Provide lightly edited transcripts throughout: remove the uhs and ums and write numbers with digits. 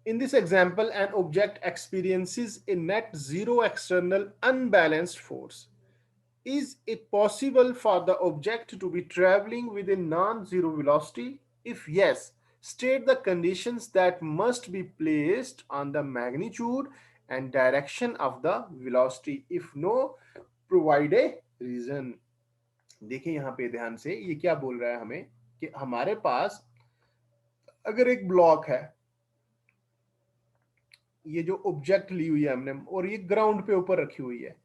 In this example, an object experiences a net zero external unbalanced force. Is it possible for the object to be traveling with a non-zero velocity? If yes, state the conditions that must be placed on the magnitude and direction of the velocity. If no, provide a reason. देखिए यहाँ पे ध्यान से ये क्या बोल रहा है हमें कि हमारे पास अगर एक ब्लॉक है, ये जो ऑब्जेक्ट ली हुई है हमने और ये ग्राउंड पे ऊपर रखी हुई है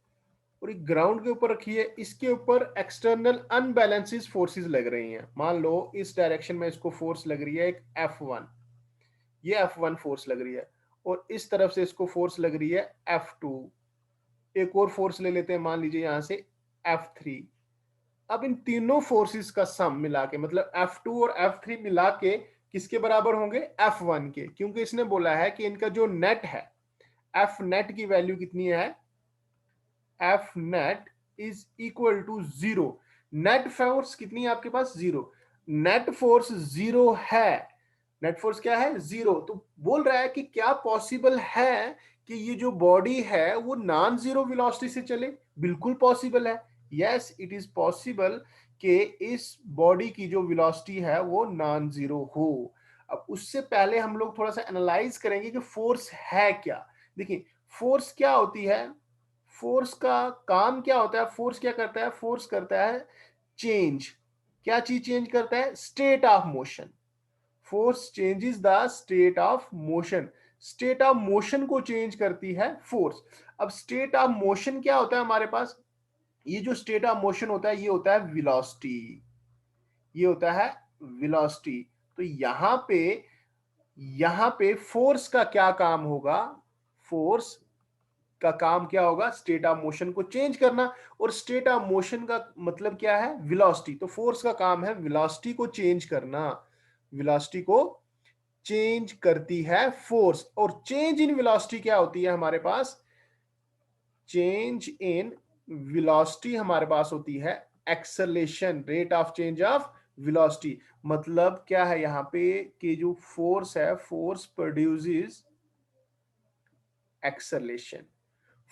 और ये ग्राउंड के ऊपर रखी है, इसके ऊपर एक्सटर्नल अनबैलेंसेस फोर्सेस लग रही हैं। मान लो इस डायरेक्शन में इसको फोर्स लग रही है एक F1, ये F1 फोर्स लग रही है और इस तरफ से इसको फोर्स लग रही है F2। एक और फोर्स ले लेते हैं, मान लीजिए यहां से F3। अब इन तीनों फोर्सेस का सम मिला के मतलब F2 और F3 मिला के किसके बराबर होंगे? F1 के, क्योंकि इसने बोला है कि इनका जो नेट है, F नेट की वैल्यू कितनी है? F net is equal to zero. Net force कितनी है आपके पास? जीरो। नेट फोर्स जीरो है। नेट फोर्स क्या है? जीरो। तो बोल रहा है कि क्या पॉसिबल है कि ये जो बॉडी है वो नॉन जीरो वेलोसिटी से चले? बिल्कुल पॉसिबल है। यस, इट इज पॉसिबल कि इस बॉडी की जो वेलोसिटी है वो नॉन जीरो हो। अब उससे पहले हम लोग थोड़ा सा एनालाइज करेंगे कि फोर्स है क्या। देखिए, फोर्स क्या होती है? फोर्स का काम क्या होता है? फोर्स क्या करता है? फोर्स करता है चेंज। क्या चीज चेंज करता है? State of motion. Force changes the state of motion. State of motion को चेंज करती है फोर्स। अब स्टेट ऑफ मोशन क्या होता है हमारे पास? ये जो स्टेट ऑफ मोशन होता है ये होता है वेलोसिटी। ये होता है वेलोसिटी। तो यहां पे फोर्स का क्या काम होगा? फोर्स का काम क्या होगा? स्टेट ऑफ मोशन को चेंज करना। और स्टेट ऑफ मोशन का मतलब क्या है? वेलोसिटी। तो फोर्स का काम है वेलोसिटी को चेंज करना। वेलोसिटी को चेंज करती है फोर्स। और चेंज इन वेलोसिटी क्या होती है हमारे पास? चेंज इन वेलोसिटी हमारे पास होती है acceleration, rate of change of velocity. मतलब क्या है यहां पे कि जो फोर्स है, फोर्स प्रोड्यूसेस एक्सेलेरेशन।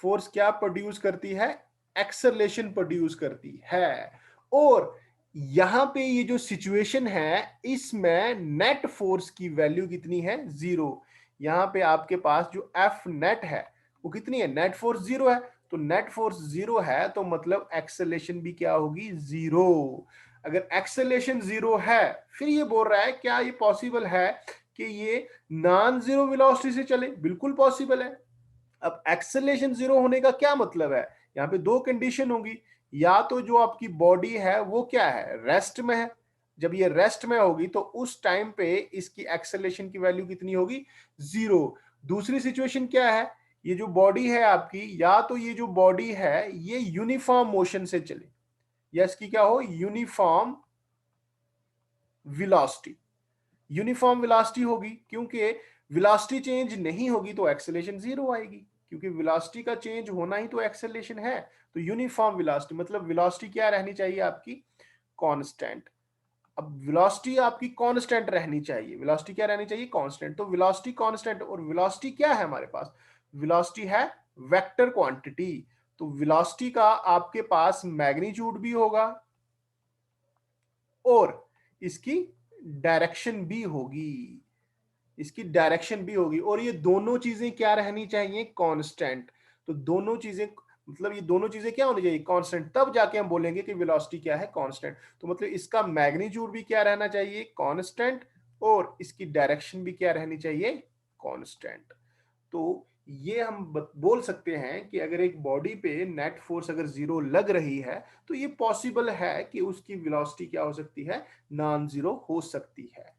फोर्स क्या प्रोड्यूस करती है? एक्सेलरेशन प्रोड्यूस करती है। और यहां पे ये जो सिचुएशन है इसमें नेट फोर्स की वैल्यू कितनी है? जीरो। यहां पे आपके पास जो एफ नेट है वो कितनी है? नेट फोर्स जीरो है। तो नेट फोर्स जीरो है तो मतलब एक्सेलरेशन भी क्या होगी? जीरो। अगर एक्सेलरेशन जीरो है, फिर ये बोल रहा है क्या ये पॉसिबल है कि ये नॉन जीरो वेलोसिटी से चले? बिल्कुल पॉसिबल है। अब एक्सेलरेशन जीरो होने का क्या मतलब है? यहाँ पे दो कंडीशन होगी। या तो जो आपकी बॉडी है वो क्या है? रेस्ट में है। जब ये रेस्ट में होगी तो उस टाइम पे इसकी एक्सेलरेशन की वैल्यू कितनी होगी? जीरो। दूसरी सिचुएशन क्या है? ये जो बॉडी है आपकी, या तो ये जो बॉडी है ये यूनिफॉर्म मोशन से चले, या इसकी क्या हो? Uniform velocity. यूनिफॉर्म वेलोसिटी होगी, क्योंकि वेलोसिटी चेंज नहीं होगी तो एक्सेलरेशन जीरो आएगी, क्योंकि वेलोसिटी का चेंज होना ही तो एक्सेलरेशन है। तो यूनिफॉर्म वेलोसिटी मतलब वेलोसिटी क्या रहनी चाहिए आपकी? कांस्टेंट। अब वेलोसिटी आपकी कांस्टेंट रहनी चाहिए। वेलोसिटी क्या रहनी चाहिए? कांस्टेंट। तो वेलोसिटी कांस्टेंट। और वेलोसिटी क्या है हमारे पास? वेलोसिटी है वेक्टर क्वांटिटी। तो वेलोसिटी का आपके पास मैग्नीट्यूड भी होगा और इसकी डायरेक्शन भी होगी। इसकी डायरेक्शन भी होगी और ये दोनों चीजें क्या रहनी चाहिए? कांस्टेंट। तो दोनों चीजें मतलब ये दोनों चीजें क्या होनी चाहिए? कांस्टेंट। तब जाके हम बोलेंगे कि वेलोसिटी क्या है? कांस्टेंट। तो मतलब इसका मैग्नीट्यूड भी क्या रहना चाहिए? कांस्टेंट। और इसकी डायरेक्शन भी क्या रहनी चाहिए? कांस्टेंट। तो ये हम बोल सकते हैं कि अगर एक बॉडी पे नेट फोर्स अगर जीरो लग रही है तो ये पॉसिबल है कि उसकी वेलोसिटी क्या हो सकती है? नॉन जीरो हो सकती है।